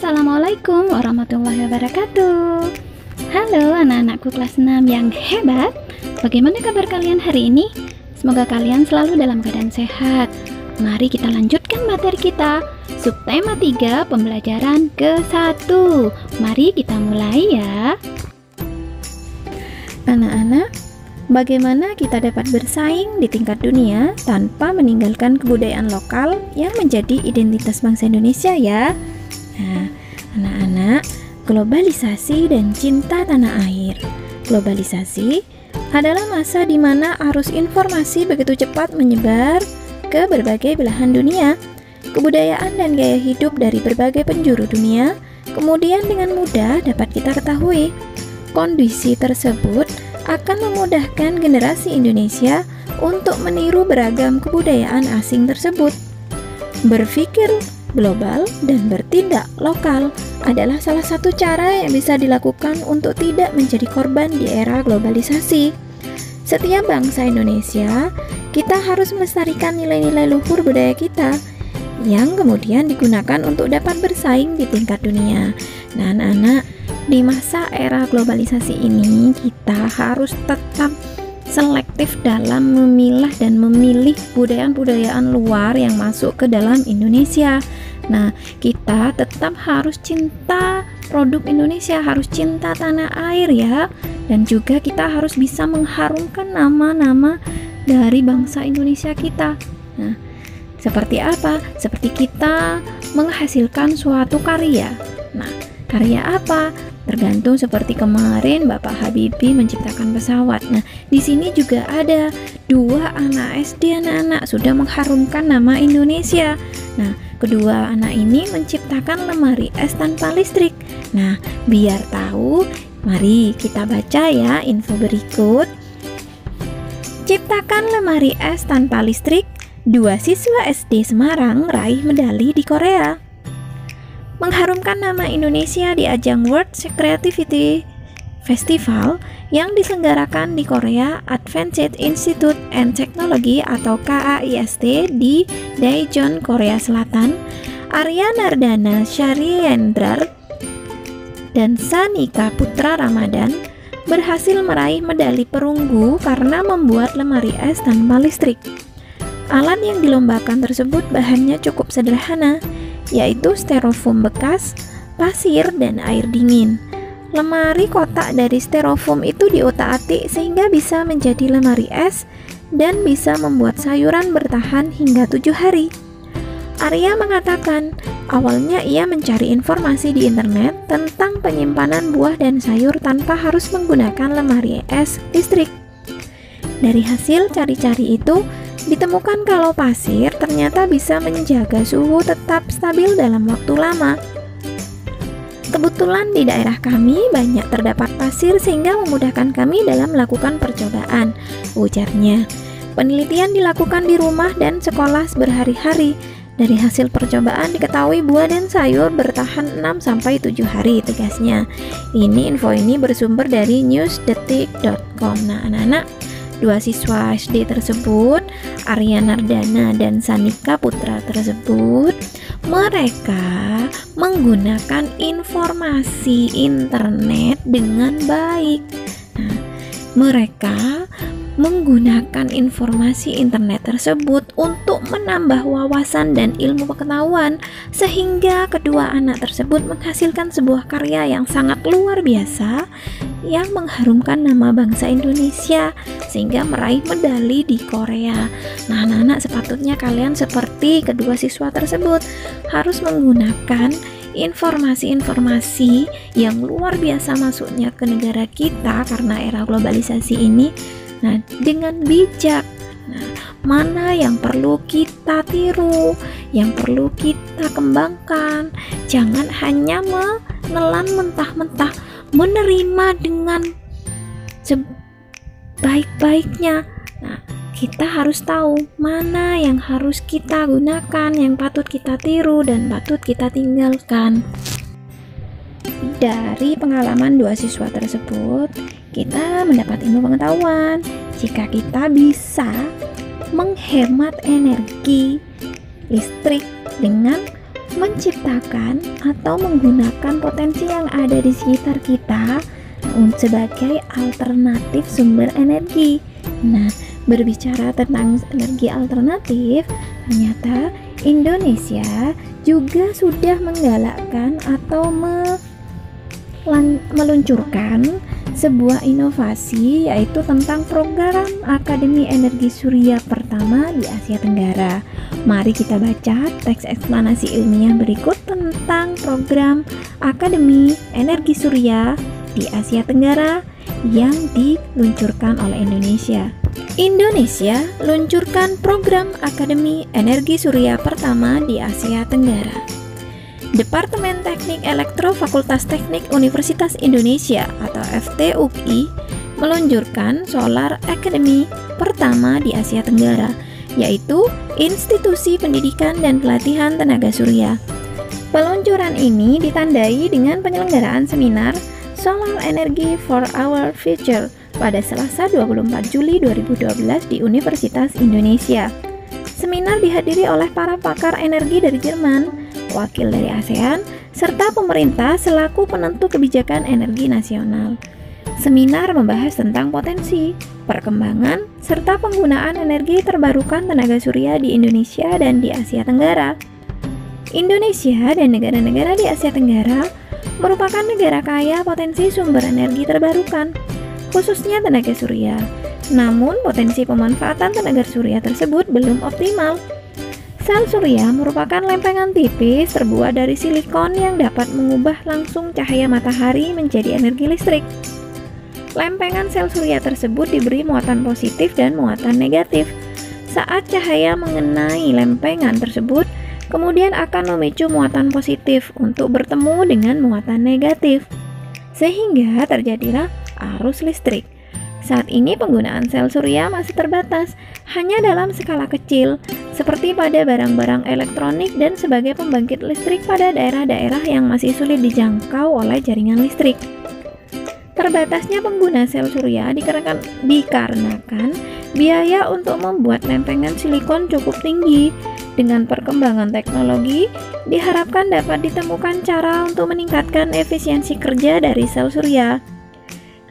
Assalamualaikum warahmatullahi wabarakatuh. Halo anak-anakku kelas 6 yang hebat. Bagaimana kabar kalian hari ini? Semoga kalian selalu dalam keadaan sehat. Mari kita lanjutkan materi kita. Subtema 3 pembelajaran ke-1. Mari kita mulai ya. Anak-anak, bagaimana kita dapat bersaing di tingkat dunia tanpa meninggalkan kebudayaan lokal yang menjadi identitas bangsa Indonesia ya? Nah, anak-anak, globalisasi dan cinta tanah air. Globalisasi adalah masa di mana arus informasi begitu cepat menyebar ke berbagai belahan dunia. Kebudayaan dan gaya hidup dari berbagai penjuru dunia kemudian dengan mudah dapat kita ketahui. Kondisi tersebut akan memudahkan generasi Indonesia untuk meniru beragam kebudayaan asing tersebut. Berpikir global dan bertindak lokal adalah salah satu cara yang bisa dilakukan untuk tidak menjadi korban di era globalisasi. Setiap bangsa Indonesia, kita harus melestarikan nilai-nilai luhur budaya kita yang kemudian digunakan untuk dapat bersaing di tingkat dunia. Nah, anak-anak, di masa era globalisasi ini kita harus tetap selektif dalam memilah dan memilih budaya-budayaan luar yang masuk ke dalam Indonesia. Nah, kita tetap harus cinta produk Indonesia, harus cinta tanah air ya. Dan juga kita harus bisa mengharumkan nama-nama dari bangsa Indonesia kita. Nah, seperti apa? Seperti kita menghasilkan suatu karya. Nah, karya apa? Tergantung seperti kemarin Bapak Habibie menciptakan pesawat. Nah, di sini juga ada 2 anak SD anak-anak sudah mengharumkan nama Indonesia. Nah, kedua anak ini menciptakan lemari es tanpa listrik. Nah, biar tahu, mari kita baca ya info berikut. Ciptakan lemari es tanpa listrik, 2 siswa SD Semarang raih medali di Korea. Mengharumkan nama Indonesia di ajang World Creativity Festival yang diselenggarakan di Korea Advanced Institute and Technology atau KAIST di Daejeon, Korea Selatan. Arya Nardana Shariyendrar dan Sanika Putra Ramadan berhasil meraih medali perunggu karena membuat lemari es tanpa listrik. Alat yang dilombakan tersebut bahannya cukup sederhana, yaitu styrofoam bekas, pasir, dan air dingin. Lemari kotak dari styrofoam itu diotak-atik sehingga bisa menjadi lemari es dan bisa membuat sayuran bertahan hingga 7 hari. Arya mengatakan, awalnya ia mencari informasi di internet tentang penyimpanan buah dan sayur tanpa harus menggunakan lemari es listrik. Dari hasil cari-cari itu, ditemukan kalau pasir ternyata bisa menjaga suhu tetap stabil dalam waktu lama. Kebetulan di daerah kami banyak terdapat pasir sehingga memudahkan kami dalam melakukan percobaan, ujarnya. Penelitian dilakukan di rumah dan sekolah berhari-hari. Dari hasil percobaan diketahui buah dan sayur bertahan 6-7 hari, tegasnya. Info ini bersumber dari newsdetik.com. Nah, anak-anak, 2 siswa SD tersebut, Arya Nardana dan Sanika Putra tersebut, mereka menggunakan informasi internet dengan baik. Nah, mereka menggunakan informasi internet tersebut untuk menambah wawasan dan ilmu pengetahuan, sehingga kedua anak tersebut menghasilkan sebuah karya yang sangat luar biasa yang mengharumkan nama bangsa Indonesia sehingga meraih medali di Korea. Nah, anak-anak, sepatutnya kalian seperti kedua siswa tersebut harus menggunakan informasi-informasi yang luar biasa masuknya ke negara kita karena era globalisasi ini. Nah, dengan bijak. Nah, mana yang perlu kita tiru, yang perlu kita kembangkan. Jangan hanya menelan mentah-mentah, menerima dengan sebaik-baiknya. Nah, kita harus tahu mana yang harus kita gunakan, yang patut kita tiru dan patut kita tinggalkan. Dari pengalaman 2 siswa tersebut, kita mendapat ilmu pengetahuan jika kita bisa menghemat energi listrik dengan menciptakan atau menggunakan potensi yang ada di sekitar kita sebagai alternatif sumber energi. Nah, berbicara tentang energi alternatif, ternyata Indonesia juga sudah menggalakkan atau meluncurkan sebuah inovasi, yaitu tentang program Akademi Energi Surya pertama di Asia Tenggara. Mari kita baca teks eksplanasi ilmiah berikut tentang program Akademi Energi Surya di Asia Tenggara yang diluncurkan oleh Indonesia. Indonesia luncurkan program Akademi Energi Surya pertama di Asia Tenggara. Departemen Teknik Elektro Fakultas Teknik Universitas Indonesia atau FTUI meluncurkan Solar Academy pertama di Asia Tenggara, yaitu Institusi Pendidikan dan Pelatihan Tenaga Surya. Peluncuran ini ditandai dengan penyelenggaraan seminar Solar Energy for Our Future pada Selasa 24 Juli 2012 di Universitas Indonesia. Seminar dihadiri oleh para pakar energi dari Jerman, wakil dari ASEAN, serta pemerintah selaku penentu kebijakan energi nasional. Seminar membahas tentang potensi, perkembangan, serta penggunaan energi terbarukan tenaga surya di Indonesia dan di Asia Tenggara. Indonesia dan negara-negara di Asia Tenggara merupakan negara kaya potensi sumber energi terbarukan, khususnya tenaga surya. Namun, potensi pemanfaatan tenaga surya tersebut belum optimal. Sel surya merupakan lempengan tipis terbuat dari silikon yang dapat mengubah langsung cahaya matahari menjadi energi listrik. Lempengan sel surya tersebut diberi muatan positif dan muatan negatif. Saat cahaya mengenai lempengan tersebut, kemudian akan memicu muatan positif untuk bertemu dengan muatan negatif, sehingga terjadilah arus listrik. Saat ini penggunaan sel surya masih terbatas, hanya dalam skala kecil, seperti pada barang-barang elektronik dan sebagai pembangkit listrik pada daerah-daerah yang masih sulit dijangkau oleh jaringan listrik. Terbatasnya pengguna sel surya dikarenakan biaya untuk membuat lempengan silikon cukup tinggi. Dengan perkembangan teknologi, diharapkan dapat ditemukan cara untuk meningkatkan efisiensi kerja dari sel surya.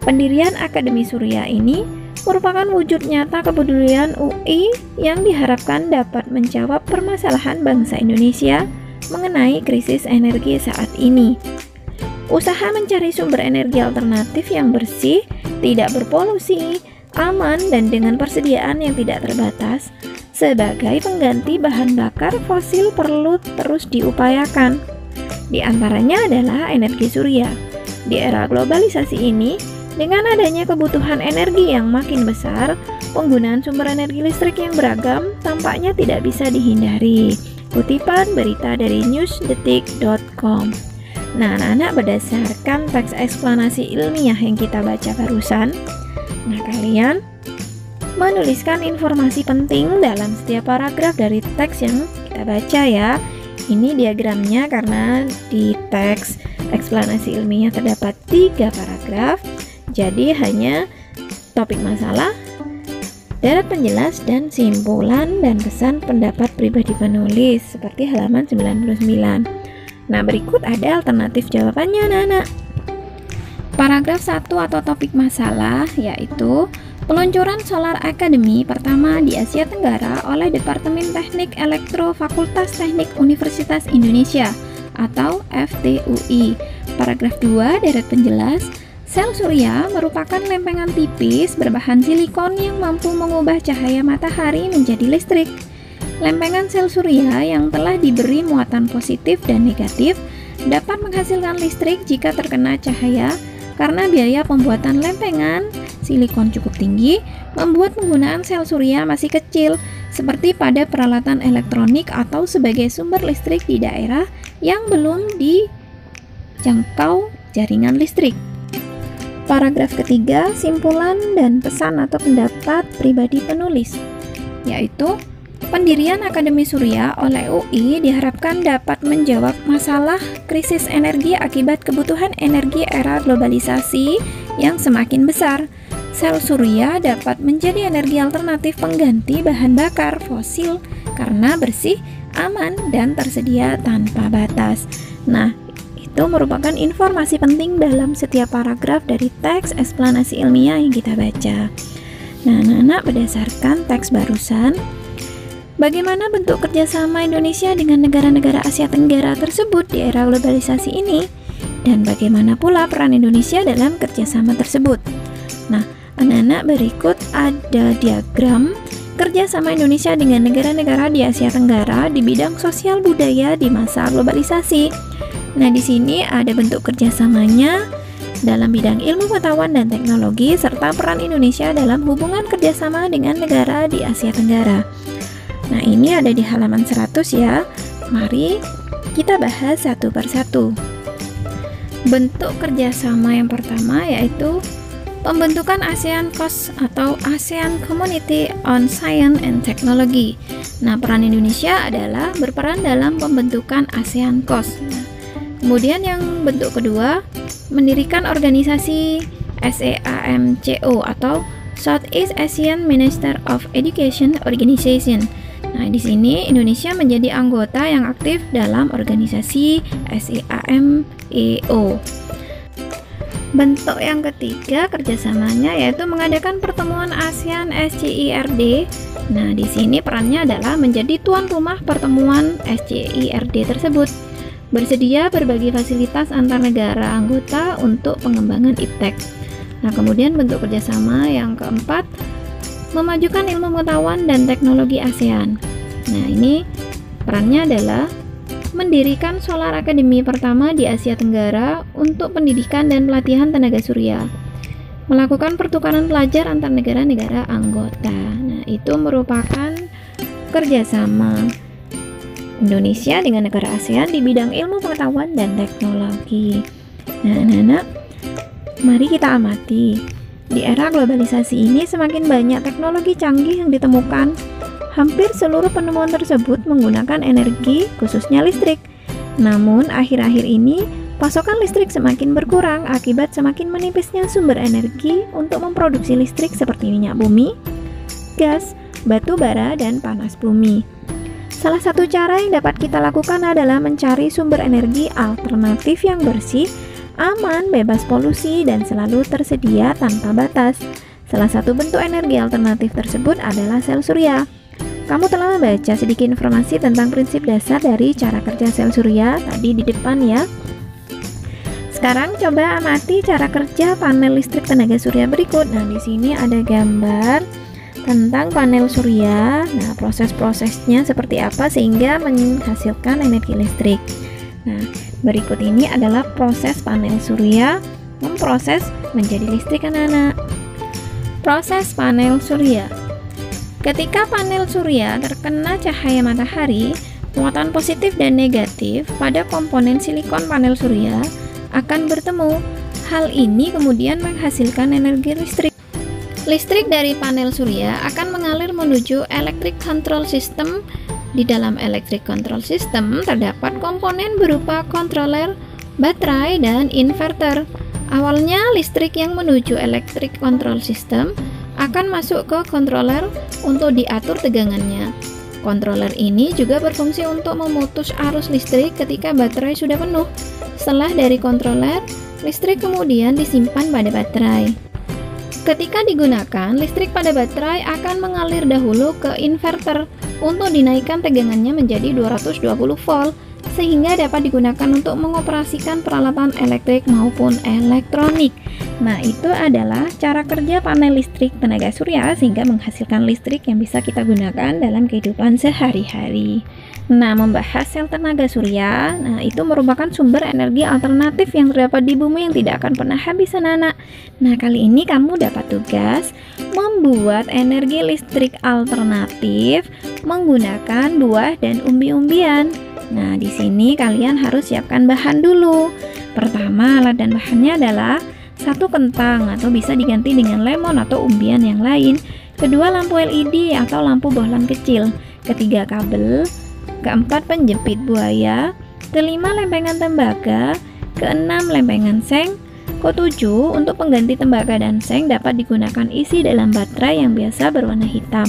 Pendirian Akademi Surya ini merupakan wujud nyata kepedulian UI yang diharapkan dapat menjawab permasalahan bangsa Indonesia mengenai krisis energi saat ini. Usaha mencari sumber energi alternatif yang bersih, tidak berpolusi, aman, dan dengan persediaan yang tidak terbatas sebagai pengganti bahan bakar fosil perlu terus diupayakan. Di antaranya adalah energi surya. Di era globalisasi ini, dengan adanya kebutuhan energi yang makin besar, penggunaan sumber energi listrik yang beragam tampaknya tidak bisa dihindari. Kutipan berita dari newsdetik.com. Nah, anak-anak, berdasarkan teks eksplanasi ilmiah yang kita baca barusan, kalian menuliskan informasi penting dalam setiap paragraf dari teks yang kita baca ya. Ini diagramnya karena di teks eksplanasi ilmiah terdapat 3 paragraf. Jadi hanya topik masalah, darat penjelas, dan simpulan dan pesan pendapat pribadi penulis seperti halaman 99. Nah, berikut ada alternatif jawabannya anak-anak. Paragraf 1 atau topik masalah yaitu peluncuran Solar Academy pertama di Asia Tenggara oleh Departemen Teknik Elektro Fakultas Teknik Universitas Indonesia atau FTUI. Paragraf 2 darat penjelas, sel surya merupakan lempengan tipis berbahan silikon yang mampu mengubah cahaya matahari menjadi listrik. Lempengan sel surya yang telah diberi muatan positif dan negatif dapat menghasilkan listrik jika terkena cahaya karena biaya pembuatan lempengan silikon cukup tinggi, membuat penggunaan sel surya masih kecil, seperti pada peralatan elektronik atau sebagai sumber listrik di daerah yang belum dijangkau jaringan listrik. Paragraf ketiga, simpulan dan pesan atau pendapat pribadi penulis, yaitu pendirian Akademi Surya oleh UI diharapkan dapat menjawab masalah krisis energi akibat kebutuhan energi era globalisasi yang semakin besar. Sel surya dapat menjadi energi alternatif pengganti bahan bakar fosil karena bersih, aman, dan tersedia tanpa batas. Nah, itu merupakan informasi penting dalam setiap paragraf dari teks eksplanasi ilmiah yang kita baca. Nah, anak-anak, berdasarkan teks barusan, bagaimana bentuk kerjasama Indonesia dengan negara-negara Asia Tenggara tersebut di era globalisasi ini? Dan bagaimana pula peran Indonesia dalam kerjasama tersebut? Nah, anak-anak, berikut ada diagram kerjasama Indonesia dengan negara-negara di Asia Tenggara di bidang sosial budaya di masa globalisasi. Nah, di sini ada bentuk kerjasamanya dalam bidang ilmu pengetahuan dan teknologi, serta peran Indonesia dalam hubungan kerjasama dengan negara di Asia Tenggara. Nah, ini ada di halaman 100 ya. Mari kita bahas satu persatu. Bentuk kerjasama yang pertama yaitu pembentukan ASEAN COS atau ASEAN Community on Science and Technology. Nah, peran Indonesia adalah berperan dalam pembentukan ASEAN COS. Nah, kemudian yang bentuk kedua, mendirikan organisasi SEAMCO atau Southeast Asian Minister of Education Organization. Nah, di sini Indonesia menjadi anggota yang aktif dalam organisasi SEAMEO. Bentuk yang ketiga kerjasamanya yaitu mengadakan pertemuan ASEAN SCIRD. Nah, di sini perannya adalah menjadi tuan rumah pertemuan SCIRD tersebut, bersedia berbagi fasilitas antar negara anggota untuk pengembangan iptek. Nah, kemudian bentuk kerjasama yang keempat, memajukan ilmu pengetahuan dan teknologi ASEAN. Nah, ini perannya adalah mendirikan Solar Academy pertama di Asia Tenggara untuk pendidikan dan pelatihan tenaga surya, melakukan pertukaran pelajar antar negara-negara anggota. Nah, itu merupakan kerjasama Indonesia dengan negara ASEAN di bidang ilmu pengetahuan dan teknologi. Nah, anak-anak, mari kita amati. Di era globalisasi ini semakin banyak teknologi canggih yang ditemukan. Hampir seluruh penemuan tersebut menggunakan energi, khususnya listrik. Namun, akhir-akhir ini, pasokan listrik semakin berkurang akibat semakin menipisnya sumber energi untuk memproduksi listrik seperti minyak bumi, gas, batu bara, dan panas bumi. Salah satu cara yang dapat kita lakukan adalah mencari sumber energi alternatif yang bersih, aman, bebas polusi, dan selalu tersedia tanpa batas. Salah satu bentuk energi alternatif tersebut adalah sel surya. Kamu telah membaca sedikit informasi tentang prinsip dasar dari cara kerja sel surya tadi di depan ya. Sekarang coba amati cara kerja panel listrik tenaga surya berikut. Nah, di sini ada gambar tentang panel surya. Nah, proses-prosesnya seperti apa sehingga menghasilkan energi listrik. Nah, berikut ini adalah proses panel surya memproses menjadi listrik, anak-anak. Proses panel surya. Ketika panel surya terkena cahaya matahari, muatan positif dan negatif pada komponen silikon panel surya akan bertemu. Hal ini kemudian menghasilkan energi listrik. Listrik dari panel surya akan mengalir menuju electric control system. Di dalam electric control system terdapat komponen berupa controller, baterai, dan inverter. Awalnya listrik yang menuju electric control system akan masuk ke controller untuk diatur tegangannya. Controller ini juga berfungsi untuk memutus arus listrik ketika baterai sudah penuh. Setelah dari controller, listrik kemudian disimpan pada baterai. Ketika digunakan, listrik pada baterai akan mengalir dahulu ke inverter untuk dinaikkan tegangannya menjadi 220 volt sehingga dapat digunakan untuk mengoperasikan peralatan elektrik maupun elektronik. Nah, itu adalah cara kerja panel listrik tenaga surya sehingga menghasilkan listrik yang bisa kita gunakan dalam kehidupan sehari-hari. Nah, membahas sel tenaga surya, nah itu merupakan sumber energi alternatif yang terdapat di bumi yang tidak akan pernah habis, anak-anak. Nah, kali ini kamu dapat tugas membuat energi listrik alternatif menggunakan buah dan umbi-umbian. Nah, di sini kalian harus siapkan bahan dulu. Pertama, alat dan bahannya adalah 1 kentang atau bisa diganti dengan lemon atau umbian yang lain. Kedua, lampu LED atau lampu bohlam kecil. Ketiga, kabel. Keempat, penjepit buaya. Kelima, lempengan tembaga. Keenam, lempengan seng. Ketujuh, untuk pengganti tembaga dan seng dapat digunakan isi dalam baterai yang biasa berwarna hitam.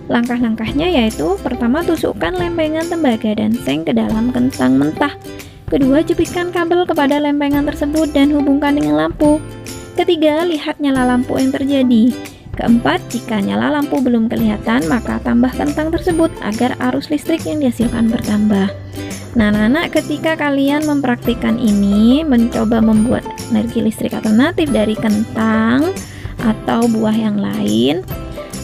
Langkah-langkahnya yaitu pertama, tusukkan lempengan tembaga dan seng ke dalam kentang mentah. Kedua, jepitkan kabel kepada lempengan tersebut dan hubungkan dengan lampu. Ketiga, lihat nyala lampu yang terjadi. Keempat, jika nyala lampu belum kelihatan, maka tambah kentang tersebut agar arus listrik yang dihasilkan bertambah. Nah, anak-anak, ketika kalian mempraktikkan ini, mencoba membuat energi listrik alternatif dari kentang atau buah yang lain.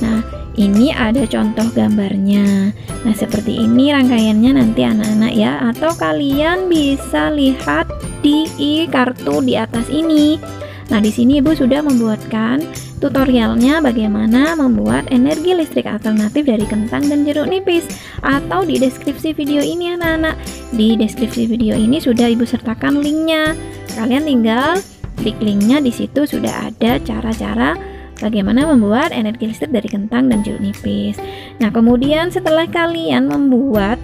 Nah, ini ada contoh gambarnya. Nah, seperti ini rangkaiannya nanti anak-anak ya, atau kalian bisa lihat di kartu di atas ini. Nah, di sini Ibu sudah membuatkan tutorialnya bagaimana membuat energi listrik alternatif dari kentang dan jeruk nipis, atau di deskripsi video ini anak-anak. Di deskripsi video ini sudah Ibu sertakan linknya. Kalian tinggal klik linknya, di situ sudah ada cara-cara bagaimana membuat energi listrik dari kentang dan jeruk nipis. Nah, kemudian setelah kalian membuat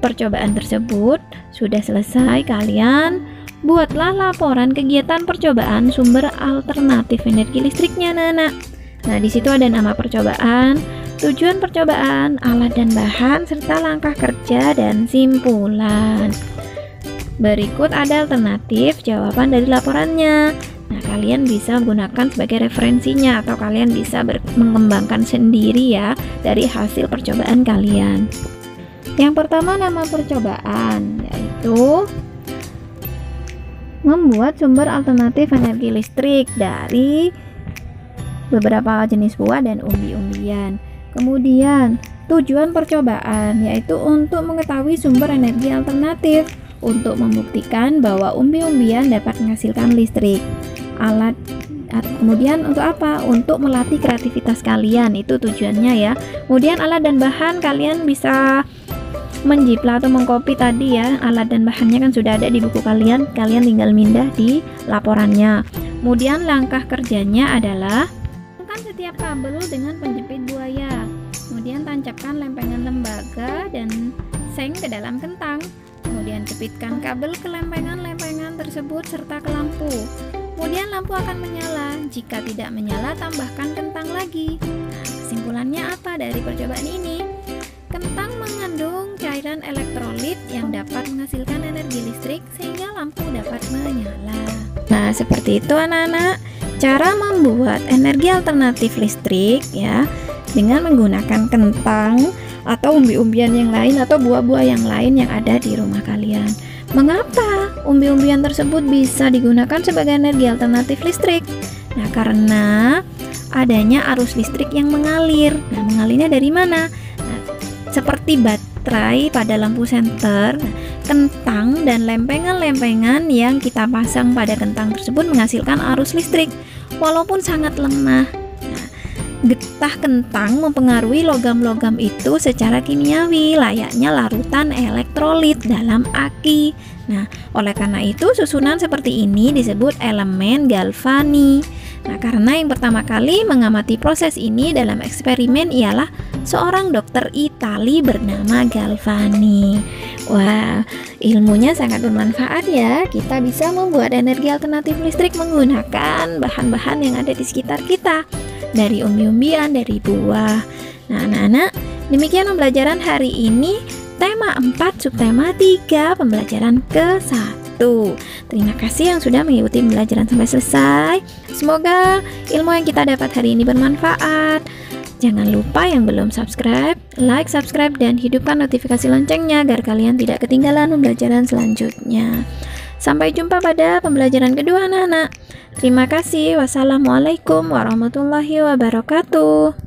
percobaan tersebut sudah selesai, kalian buatlah laporan kegiatan percobaan sumber alternatif energi listriknya, anak-anak. Nah, di situ ada nama percobaan, tujuan percobaan, alat dan bahan, serta langkah kerja dan simpulan. Berikut ada alternatif jawaban dari laporannya. Nah, kalian bisa gunakan sebagai referensinya, atau kalian bisa mengembangkan sendiri ya dari hasil percobaan kalian. Yang pertama, nama percobaan yaitu membuat sumber alternatif energi listrik dari beberapa jenis buah dan umbi-umbian. Kemudian, tujuan percobaan yaitu untuk mengetahui sumber energi alternatif untuk membuktikan bahwa umbi-umbian dapat menghasilkan listrik. Alat, kemudian untuk apa? Untuk melatih kreativitas kalian, itu tujuannya ya. Kemudian alat dan bahan, kalian bisa menjiplak atau mengcopy tadi ya, alat dan bahannya kan sudah ada di buku kalian, kalian tinggal mindah di laporannya. Kemudian langkah kerjanya adalah hubungkan setiap kabel dengan penjepit buaya. Kemudian tancapkan lempengan lembaga dan seng ke dalam kentang. Kemudian jepitkan kabel ke lempengan-lempengan tersebut serta ke lampu. Kemudian lampu akan menyala. Jika tidak menyala, tambahkan kentang lagi. Nah, kesimpulannya apa dari percobaan ini? Kentang mengandung cairan elektrolit yang dapat menghasilkan energi listrik sehingga lampu dapat menyala. Nah, seperti itu anak-anak, cara membuat energi alternatif listrik ya, dengan menggunakan kentang atau umbi-umbian yang lain atau buah-buah yang lain yang ada di rumah kalian. Mengapa umbi-umbian tersebut bisa digunakan sebagai energi alternatif listrik? Nah, karena adanya arus listrik yang mengalir. Nah, mengalirnya dari mana? Nah, seperti baterai pada lampu senter, kentang dan lempengan-lempengan yang kita pasang pada kentang tersebut menghasilkan arus listrik walaupun sangat lemah. Getah kentang mempengaruhi logam-logam itu secara kimiawi layaknya larutan elektrolit dalam aki. Nah, oleh karena itu susunan seperti ini disebut elemen galvani. Nah, karena yang pertama kali mengamati proses ini dalam eksperimen ialah seorang dokter Itali bernama Galvani. Wah, ilmunya sangat bermanfaat ya. Kita bisa membuat energi alternatif listrik menggunakan bahan-bahan yang ada di sekitar kita, dari umbi-umbian, dari buah. Nah, anak-anak, demikian pembelajaran hari ini, tema 4, subtema 3, pembelajaran ke-1. Terima kasih yang sudah mengikuti pembelajaran sampai selesai. Semoga ilmu yang kita dapat hari ini bermanfaat. Jangan lupa yang belum subscribe, like, subscribe, dan hidupkan notifikasi loncengnya agar kalian tidak ketinggalan pembelajaran selanjutnya. Sampai jumpa pada pembelajaran kedua anak-anak. Terima kasih. Wassalamualaikum warahmatullahi wabarakatuh.